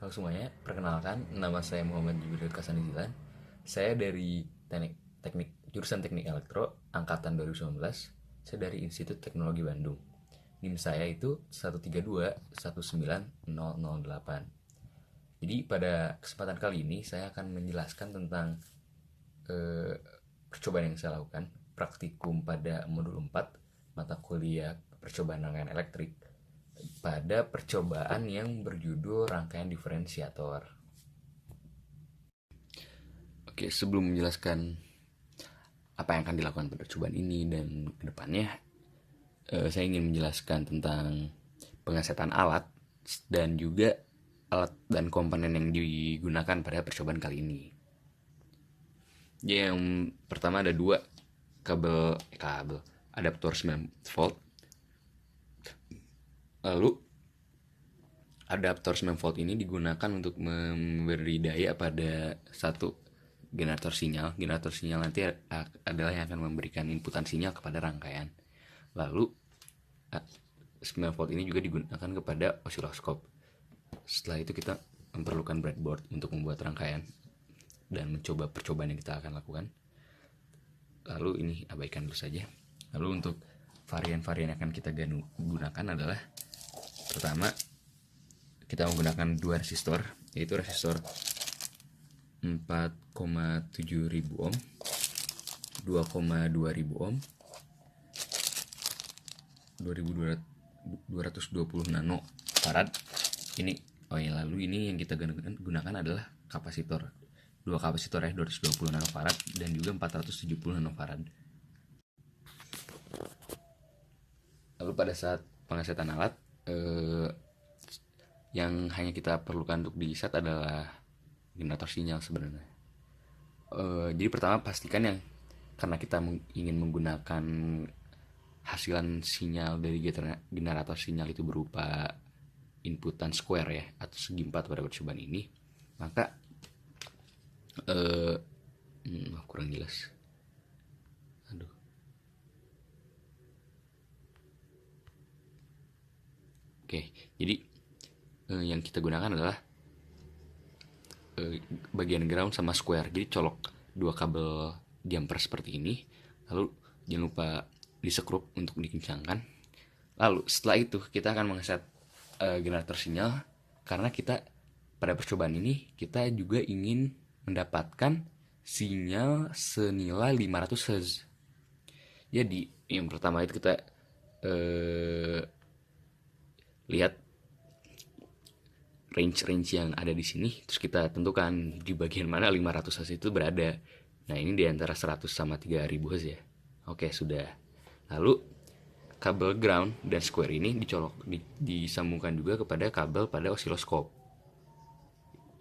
Halo semuanya, perkenalkan nama saya Muhammad Jibril Kasanizilan. Saya dari jurusan Teknik Elektro angkatan 2019. Saya dari Institut Teknologi Bandung. NIM saya itu 132 19008. Jadi pada kesempatan kali ini saya akan menjelaskan tentang eh, percobaan yang saya lakukan, praktikum pada modul 4 mata kuliah percobaan rangkaian elektrik pada percobaan yang berjudul rangkaian diferensiator. Oke, sebelum menjelaskan apa yang akan dilakukan pada percobaan ini dan kedepannya, saya ingin menjelaskan tentang pengesetan alat dan juga alat dan komponen yang digunakan pada percobaan kali ini. Yang pertama ada dua kabel adaptor 9 volt. Lalu adaptor 9 volt ini digunakan untuk memberi daya pada satu generator sinyal. Generator sinyal nanti adalah yang akan memberikan inputan sinyal kepada rangkaian. Lalu 9 volt ini juga digunakan kepada osiloskop. Setelah itu kita memerlukan breadboard untuk membuat rangkaian dan mencoba percobaan yang kita akan lakukan. Lalu ini abaikan dulu saja. Lalu untuk varian-varian yang akan kita gunakan adalah, pertama, kita menggunakan dua resistor, yaitu resistor 4,7 ribu ohm, 2,2 ribu ohm, 2220 nano farad. Lalu ini yang kita gunakan adalah kapasitor. Dua kapasitor 220 nano farad dan juga 470 nano farad. Lalu pada saat pengesetan alat, yang hanya kita perlukan untuk diset adalah generator sinyal sebenarnya. Jadi pertama pastikan karena kita ingin menggunakan hasilan sinyal dari generator sinyal itu berupa inputan square ya, atau segi 4 pada percobaan ini, maka kurang jelas. Oke, jadi yang kita gunakan adalah bagian ground sama square. Jadi colok dua kabel jumper seperti ini. Lalu jangan lupa disekrup untuk dikencangkan. Lalu setelah itu kita akan mengeset generator sinyal, karena kita pada percobaan ini kita juga ingin mendapatkan sinyal senilai 500 Hz. Jadi yang pertama itu kita lihat range yang ada di sini, terus kita tentukan di bagian mana 500 Hz itu berada. Nah, ini di antara 100 sama 3000 Hz ya. Oke, sudah. Lalu kabel ground dan square ini disambungkan juga kepada kabel pada osiloskop.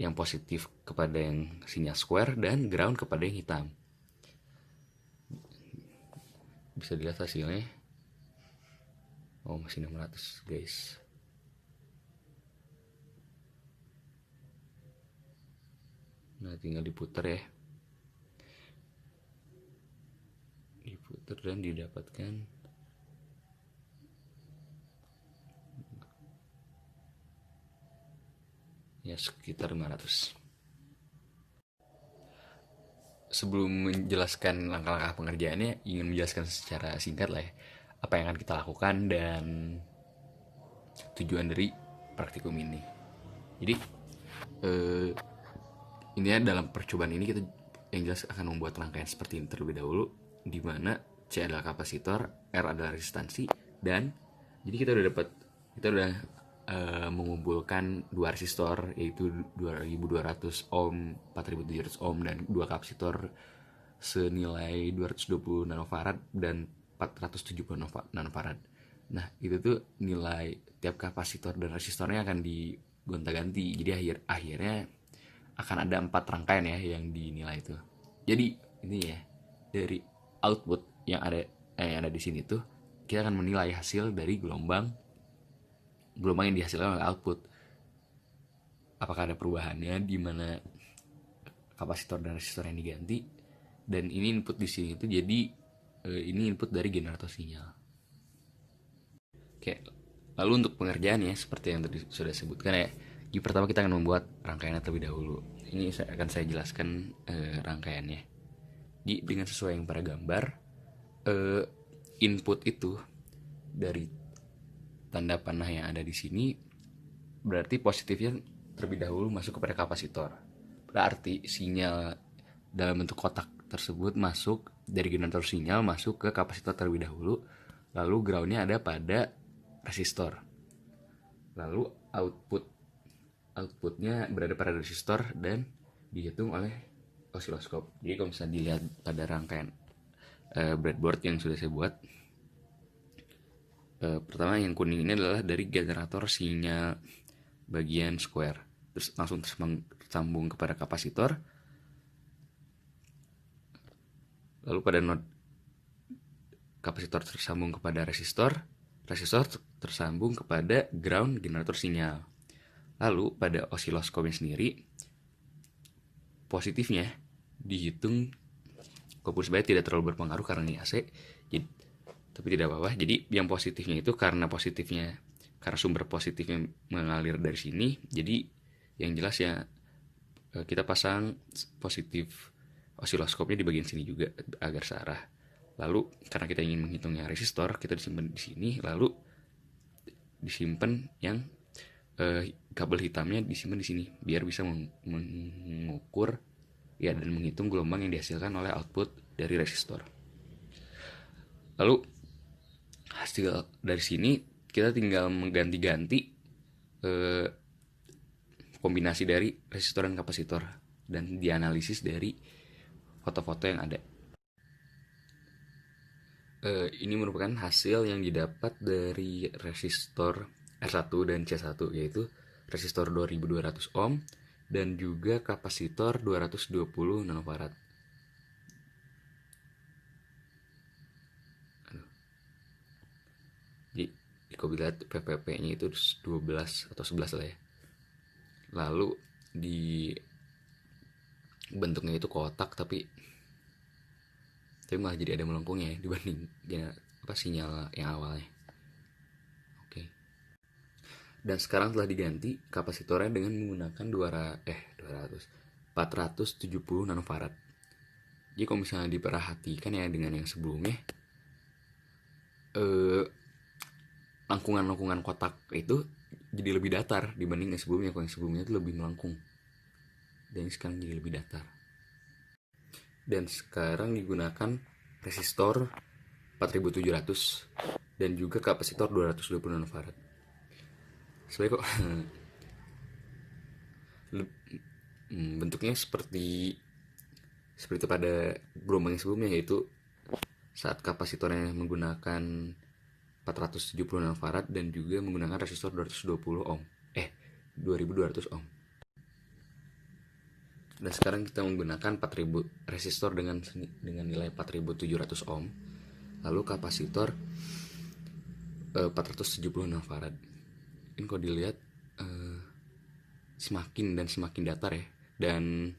Yang positif kepada yang sinyal square dan ground kepada yang hitam. Bisa dilihat hasilnya. Oh, masih 600, guys. Nah, tinggal diputar ya. Diputar dan didapatkan ya sekitar 500. Sebelum menjelaskan langkah-langkah pengerjaannya, ingin menjelaskan secara singkat lah ya, apa yang akan kita lakukan dan tujuan dari praktikum ini. Jadi intinya dalam percobaan ini kita yang jelas akan membuat rangkaian seperti ini terlebih dahulu, di mana C adalah kapasitor, R adalah resistansi, dan jadi kita udah mengumpulkan dua resistor, yaitu 2200 ohm, 4700 ohm, dan dua kapasitor senilai 220 nanofarad dan 470 nanofarad. Nah, itu tuh nilai tiap kapasitor dan resistornya akan digonta-ganti. Jadi akhirnya akan ada 4 rangkaian ya yang dinilai itu. Jadi ini ya, dari output yang ada di sini tuh kita akan menilai hasil dari gelombang yang dihasilkan oleh output. Apakah ada perubahannya di mana kapasitor dan resistor yang diganti, dan ini input di sini itu jadi ini input dari generator sinyal. Oke, lalu untuk pengerjaannya seperti yang tadi sudah sebutkan ya, Jadi pertama kita akan membuat rangkaiannya terlebih dahulu. Ini akan saya jelaskan rangkaiannya. Jadi dengan sesuai yang pada gambar, input itu dari tanda panah yang ada di sini berarti positifnya terlebih dahulu masuk kepada kapasitor. Berarti sinyal dalam bentuk kotak tersebut masuk dari generator sinyal masuk ke kapasitor terlebih dahulu, lalu groundnya ada pada resistor, lalu outputnya berada pada resistor dan dihitung oleh osiloskop. Jadi kalau misalnya dilihat pada rangkaian breadboard yang sudah saya buat, pertama yang kuning ini adalah dari generator sinyal bagian square, terus langsung tersambung kepada kapasitor, lalu pada node kapasitor tersambung kepada resistor tersambung kepada ground generator sinyal. Lalu pada osiloskopnya sendiri, positifnya dihitung, walaupun sebenarnya tidak terlalu berpengaruh karena ini AC, tapi tidak apa-apa. Jadi yang positifnya itu karena sumber positifnya mengalir dari sini, jadi yang jelas ya kita pasang positif osiloskopnya di bagian sini juga agar searah. Lalu karena kita ingin menghitungnya resistor, kita disimpan di sini, lalu disimpan yang kabel hitamnya disimpan di sini biar bisa mengukur ya dan menghitung gelombang yang dihasilkan oleh output dari resistor. Lalu hasil dari sini kita tinggal mengganti-ganti kombinasi dari resistor dan kapasitor dan dianalisis dari foto-foto yang ada. Ini merupakan hasil yang didapat dari resistor R1 dan C1, yaitu resistor 2200 ohm dan juga kapasitor 220 nanofarad. Jadi kalau lihat PPP-nya itu 12 atau 11 lah ya. Lalu di bentuknya itu kotak tapi malah jadi ada melengkungnya ya, dibanding sinyal yang awalnya. Oke. Dan sekarang telah diganti kapasitornya dengan menggunakan 470 nanofarad. Jadi kalau misalnya diperhatikan ya dengan yang sebelumnya, lengkungan kotak itu jadi lebih datar dibanding yang sebelumnya. Kalau yang sebelumnya itu lebih melengkung, dan sekarang jadi lebih datar. Dan sekarang digunakan resistor 4700 dan juga kapasitor 220 nanofarad. Sebenarnya kok bentuknya seperti pada gelombang yang sebelumnya, yaitu saat kapasitornya menggunakan 470 nanofarad dan juga menggunakan resistor 220 ohm 2200 ohm. Dan sekarang kita menggunakan 4000 resistor dengan nilai 4700 ohm, lalu kapasitor 470 nanofarad. Ini kalau dilihat semakin datar ya, dan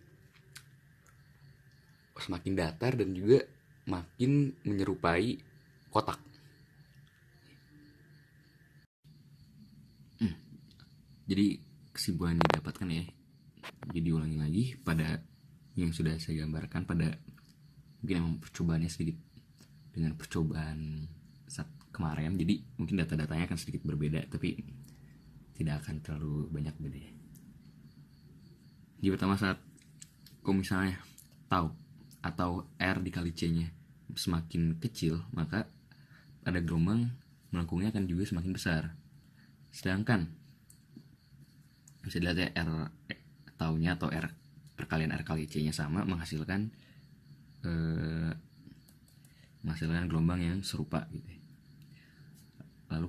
semakin datar dan juga makin menyerupai kotak. Jadi kesimpulan yang didapatkan ya, jadi ulangi lagi pada yang sudah saya gambarkan pada mungkin emang percobaannya sedikit dengan percobaan saat kemarin, jadi mungkin data-datanya akan sedikit berbeda tapi tidak akan terlalu banyak beda ya. Jadi pertama, saat kalau misalnya tau atau R dikali C nya semakin kecil, maka ada gelombang melengkungnya akan juga semakin besar. Sedangkan bisa dilihat ya, R taunya atau R perkalian R kali C nya sama, menghasilkan gelombang yang serupa gitu. Lalu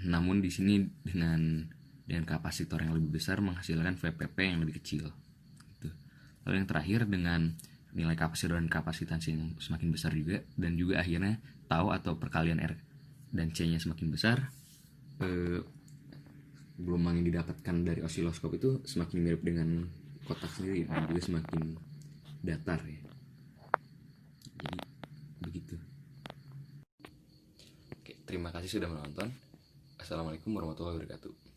namun di sini dengan kapasitor yang lebih besar menghasilkan VPP yang lebih kecil gitu. Lalu yang terakhir dengan nilai kapasitor dan kapasitansi yang semakin besar juga, dan juga akhirnya tau atau perkalian R dan C nya semakin besar, gelombang yang didapatkan dari osiloskop itu semakin mirip dengan kotak sendiri dan juga semakin datar ya. Jadi begitu. Oke, terima kasih sudah menonton. Assalamualaikum warahmatullahi wabarakatuh.